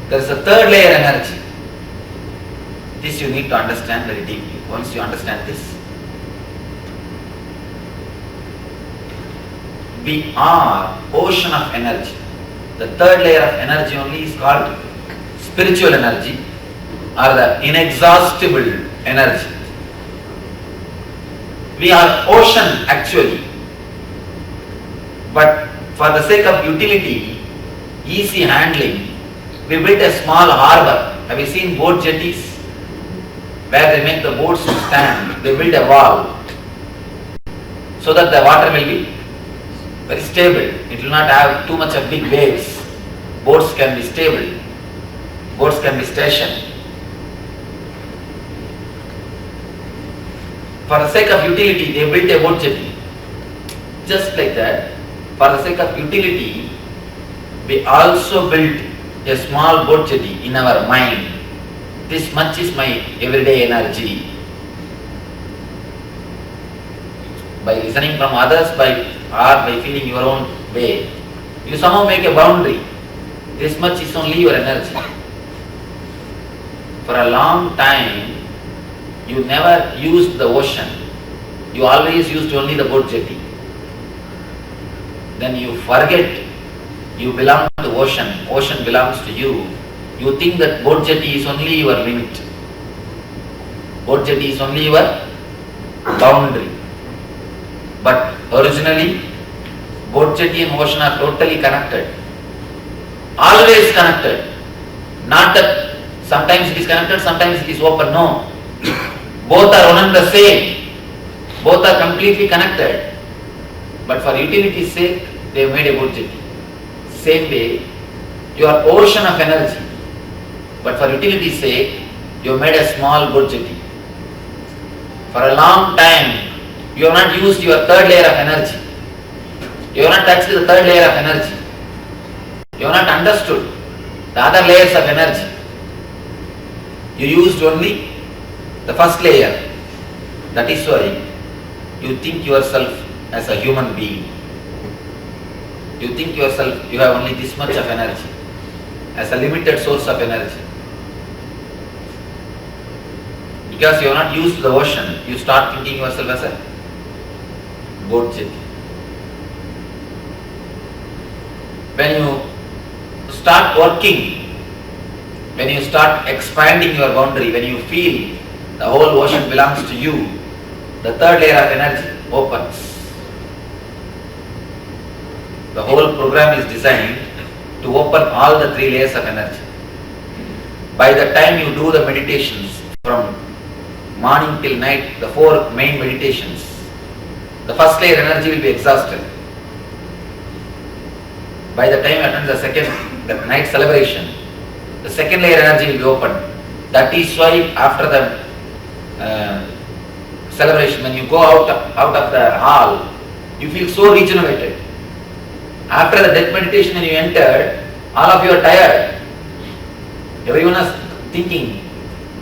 There is a third layer energy. This you need to understand very deeply. Once you understand this, we are ocean of energy. The third layer of energy only is called spiritual energy or the inexhaustible energy. We are ocean actually, but for the sake of utility, easy handling, we built a small harbor. Have you seen boat jetties? Where they make the boats to stand, they build a wall so that the water will be very stable. It will not have too much of big waves. Boats can be stable. Boats can be stationed. For the sake of utility, they built a boat jetty. Just like that, for the sake of utility, we also built a small boat jetty in our mind. This much is my everyday energy. By listening from others, or by feeling your own way, you somehow make a boundary. This much is only your energy. For a long time, you never used the ocean. You always used only the boat jetty. Then you forget you belong to ocean. Ocean belongs to you. You think that boat jetty is only your limit. Boat jetty is only your boundary. But originally, boat jetty and ocean are totally connected. Always connected. Not that sometimes it is connected, sometimes it is open. No. Both are one and the same. Both are completely connected. But for utility's sake, they have made a boat jetty. Same way, you are ocean of energy. But for utility's sake, you have made a small boat jetty. For a long time, you have not used your third layer of energy. You have not touched the third layer of energy. You have not understood the other layers of energy. You used only the first layer. That is why you think yourself as a human being. You think yourself, you have only this much of energy, as a limited source of energy. Because you are not used to the ocean, you start thinking yourself as a boat jetty. When you start working, when you start expanding your boundary, when you feel the whole ocean belongs to you, the third layer of energy opens. The whole program is designed to open all the three layers of energy. By the time you do the meditations from morning till night, the four main meditations, the first layer energy will be exhausted. By the time you attend the night celebration, the second layer energy will be opened. That is why after the celebration, when you go out of the hall, you feel so regenerated. After the death meditation when you entered, all of you are tired. Everyone is thinking,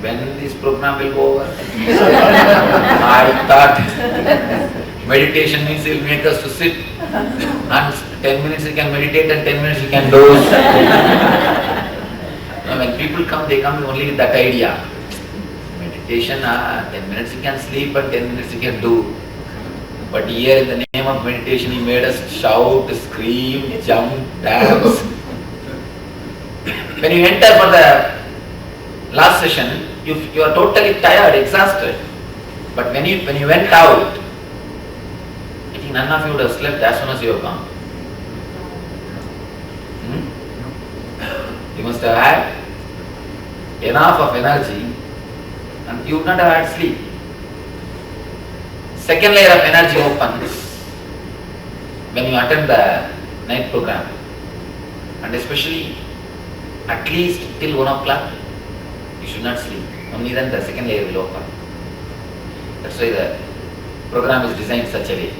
when this program will go over? I thought meditation means it will make us to sit and 10 minutes you can meditate and 10 minutes you can doze. Now when people come, they come only with that idea. Meditation, 10 minutes you can sleep and 10 minutes you can do. But here in the name of meditation, he made us shout, scream, jump, dance. When you enter for the last session, you are totally tired, exhausted. But when you went out, I think none of you would have slept as soon as you have come. You must have had enough of energy and you would not have had sleep. Second layer of energy opens when you attend the night program, and especially at least till 1 o'clock you should not sleep. Only then the second layer will open. That's why the program is designed such a way.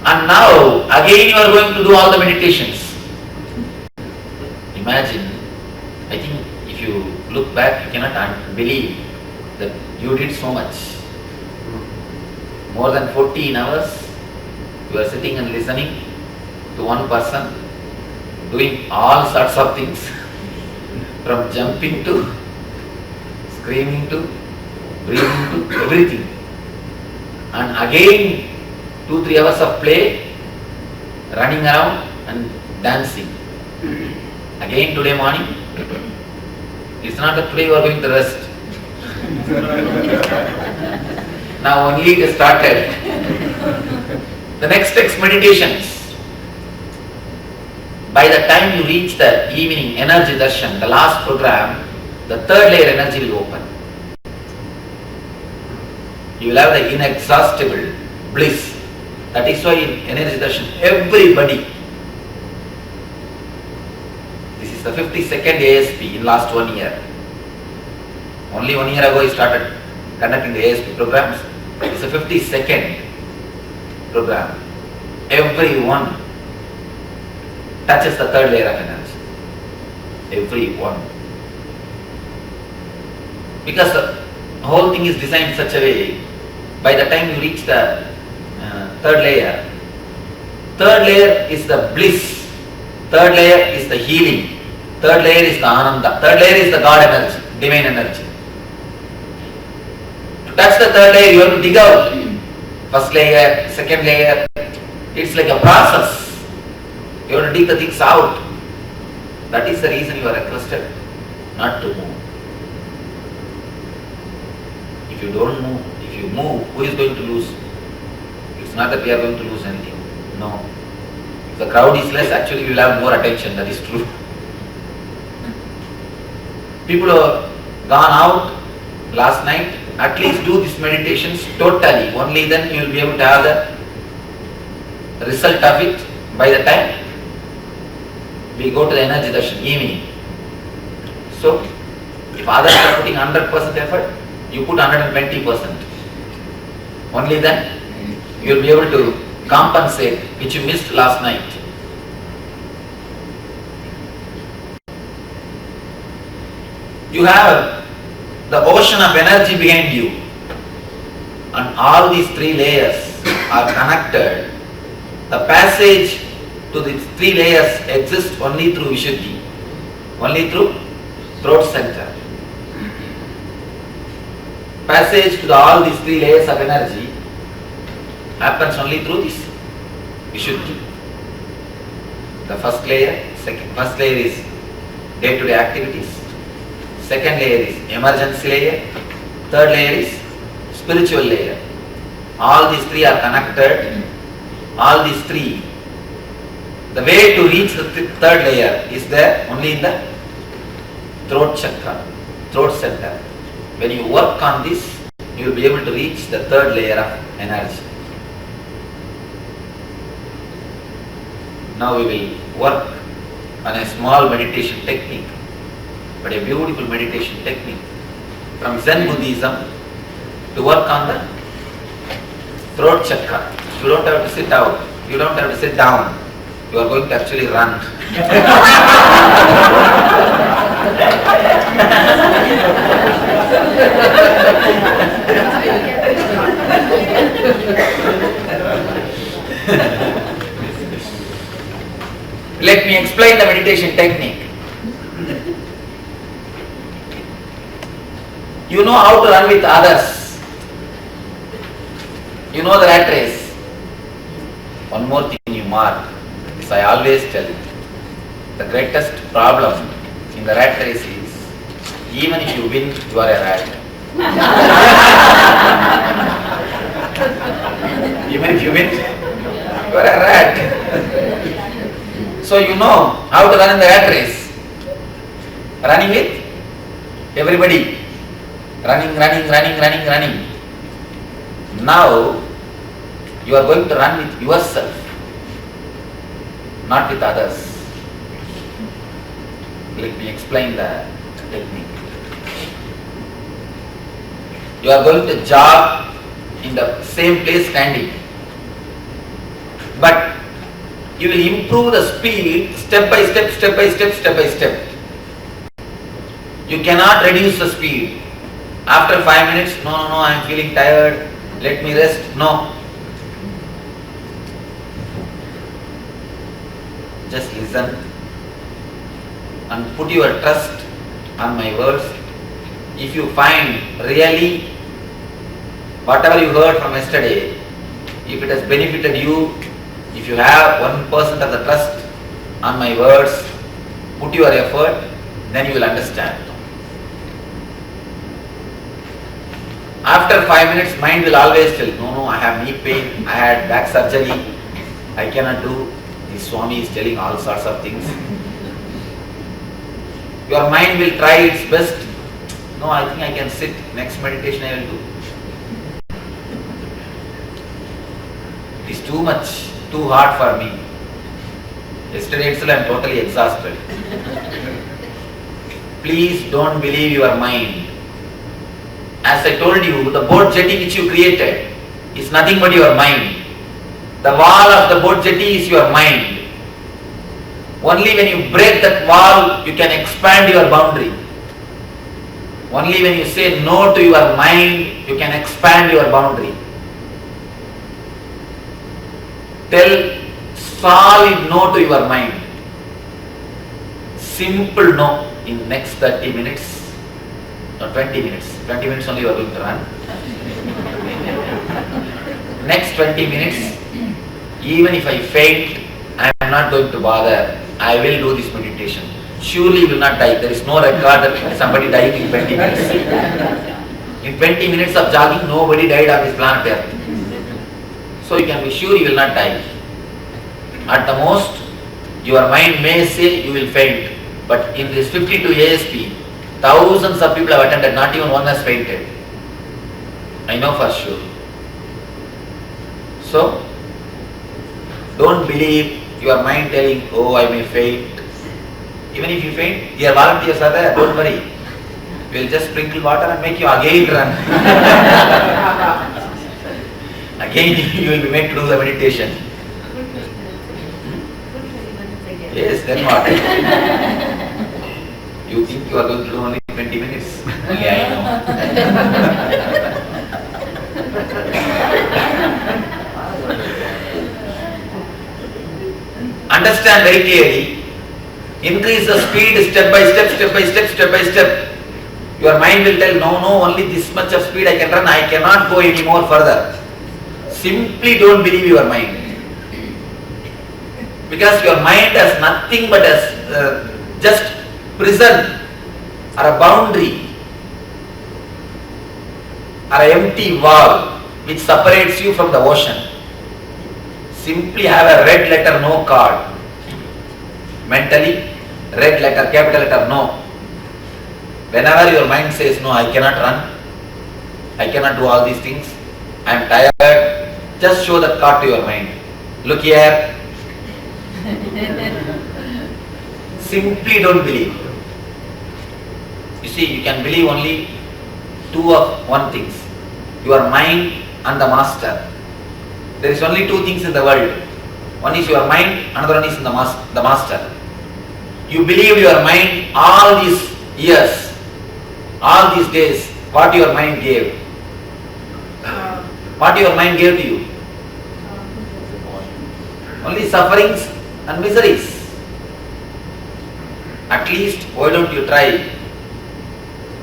And now again you are going to do all the meditations. Imagine, I think if you look back, you cannot believe that you did so much. More than 14 hours, you are sitting and listening to one person, doing all sorts of things. From jumping to screaming to breathing to everything. And again 2-3 hours of play, running around and dancing. Again today morning, it's not that today you are going to rest. Now only it has started. The next meditations. By the time you reach the evening energy darshan, the last program, the third layer energy will open. You will have the inexhaustible bliss. That is why in energy darshan, everybody, this is the 52nd ASP in last 1 year. Only 1 year ago he started conducting the ASP programs. It's the 52nd program. Everyone touches the third layer of energy. Everyone. Because the whole thing is designed in such a way, by the time you reach the third layer is the bliss, third layer is the healing, third layer is the ananda, third layer is the God energy, divine energy. To touch the third layer, you have to dig out. First layer, second layer, it's like a process. You have to dig the things out. That is the reason you are requested not to move. If you don't move, if you move, who is going to lose? It's not that we are going to lose anything. No. If the crowd is less, actually we will have more attention. That is true. People who have gone out last night, at least do these meditations totally. Only then you will be able to have the result of it by the time we go to the energy darshan evening. So, if others are putting 100% effort, you put 120%. Only then you will be able to compensate which you missed last night. You have the ocean of energy behind you, and all these 3 layers are connected. The passage to these 3 layers exists only through Vishuddhi, only through throat center. Passage to all these 3 layers of energy happens only through this Vishuddhi. The first layer is day-to-day activities. Second layer is emergency layer. Third layer is spiritual layer. All these 3 are connected. All these 3. The way to reach the third layer is there only in the throat chakra, throat center. When you work on this, you will be able to reach the third layer of energy. Now we will work on a small meditation technique, but a beautiful meditation technique from Zen Buddhism to work on the throat chakra. You don't have to sit out, you don't have to sit down, you are going to actually run. Let me explain the meditation technique. You know how to run with others. You know the rat race. One more thing you mark, this I always tell you. The greatest problem in the rat race is, even if you win, you are a rat. Even if you win, you are a rat. So you know how to run in the rat race. Running with everybody. Running. Now you are going to run with yourself, not with others. Let me explain the technique. You are going to jog in the same place standing, but you will improve the speed step by step. You cannot reduce the speed. After 5 minutes, no, I am feeling tired, let me rest. No. Just listen and put your trust on my words. If you find really whatever you heard from yesterday, if it has benefited you, if you have 1% of the trust on my words, put your effort, then you will understand. After 5 minutes, mind will always tell, no, I have knee pain, I had back surgery, I cannot do. This Swami is telling all sorts of things. Your mind will try its best. No, I think I can sit. Next meditation I will do. It is too much, too hard for me. Yesterday itself I am totally exhausted. Please don't believe your mind. As I told you, the boat jetty which you created is nothing but your mind. The wall of the boat jetty is your mind. Only when you break that wall, you can expand your boundary. Only when you say no to your mind, you can expand your boundary. Tell solid no to your mind. Simple no in next 30 minutes or 20 minutes. 20 minutes only you are going to run. Next 20 minutes, even if I faint, I am not going to bother. I will do this meditation. Surely you will not die. There is no record that somebody died in 20 minutes. In 20 minutes of jogging, nobody died on this planet Earth. So you can be sure you will not die. At the most, your mind may say you will faint. But in this 52 ASP, thousands of people have attended, not even one has fainted. I know for sure. So, don't believe your mind telling, oh, I may faint. Even if you faint, your volunteers are there, don't worry. We will just sprinkle water and make you again run. Again you will be made to do the meditation. Yes, then what? You think you are going to do only 20 minutes? Only I know. Understand very clearly. Increase the speed step by step. Your mind will tell, no, only this much of speed I can run, I cannot go any more further. Simply don't believe your mind. Because your mind has nothing but just prison or a boundary or an empty wall which separates you from the ocean. Simply have a red letter no card. Mentally, red letter, capital letter no. Whenever your mind says no, I cannot run, I cannot do all these things, I am tired, just show that card to your mind. Look here. Simply don't believe. You see, you can believe only two of one things. Your mind and the master. There is only two things in the world. One is your mind, another one is the master. You believed your mind all these years, all these days. What your mind gave? What your mind gave to you? Only sufferings and miseries. At least, why don't you try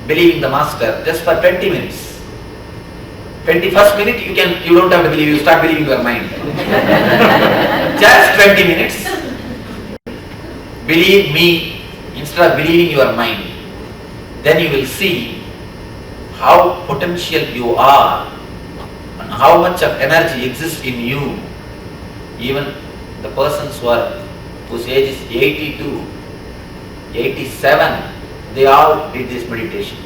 believing the master just for 20 minutes? 21st minute you don't have to believe, you start believing your mind. Just 20 minutes. Believe me instead of believing your mind. Then you will see how potential you are and how much of energy exists in you. Even the persons whose age is 82, 87, they all did this meditation.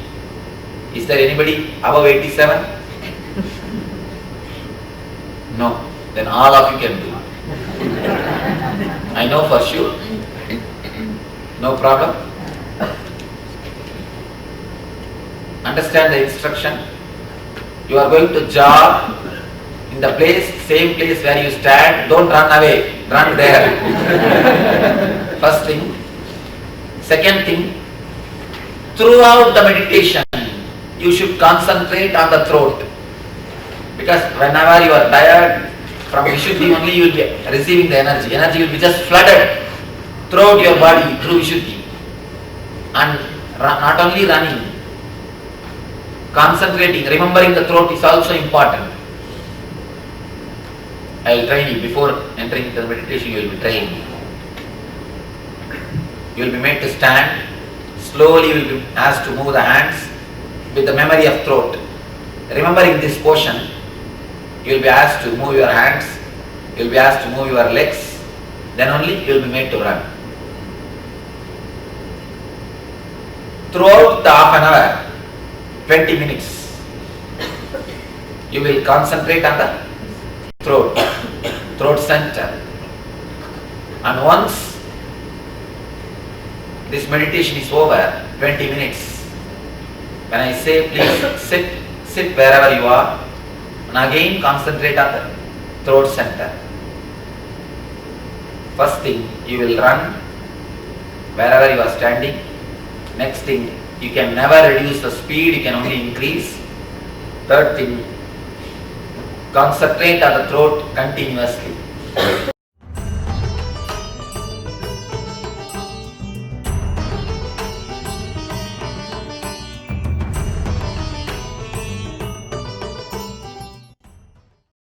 Is there anybody above 87? No. Then all of you can do. I know for sure. No problem. Understand the instruction. You are going to jog in the same place where you stand. Don't run away. Run there. First thing. Second thing, throughout the meditation, you should concentrate on the throat. Because whenever you are tired, from Vishuddhi only you will be receiving the energy. Energy will be just flooded throughout your body through Vishuddhi. And Not only running, concentrating, remembering the throat is also important. I will train you. Before entering into the meditation, you will be trained. You will be made to stand. Slowly you will be asked to move the hands with the memory of throat. Remembering this portion, you will be asked to move your hands. You will be asked to move your legs. Then only you will be made to run. Throughout the half an hour, 20 minutes, you will concentrate on the throat center. And once this meditation is over, 20 minutes, when I say please sit wherever you are, and again concentrate on the throat center. First thing, you will run wherever you are standing. Next thing, you can never reduce the speed, you can only increase. Third thing, concentrate on the throat continuously.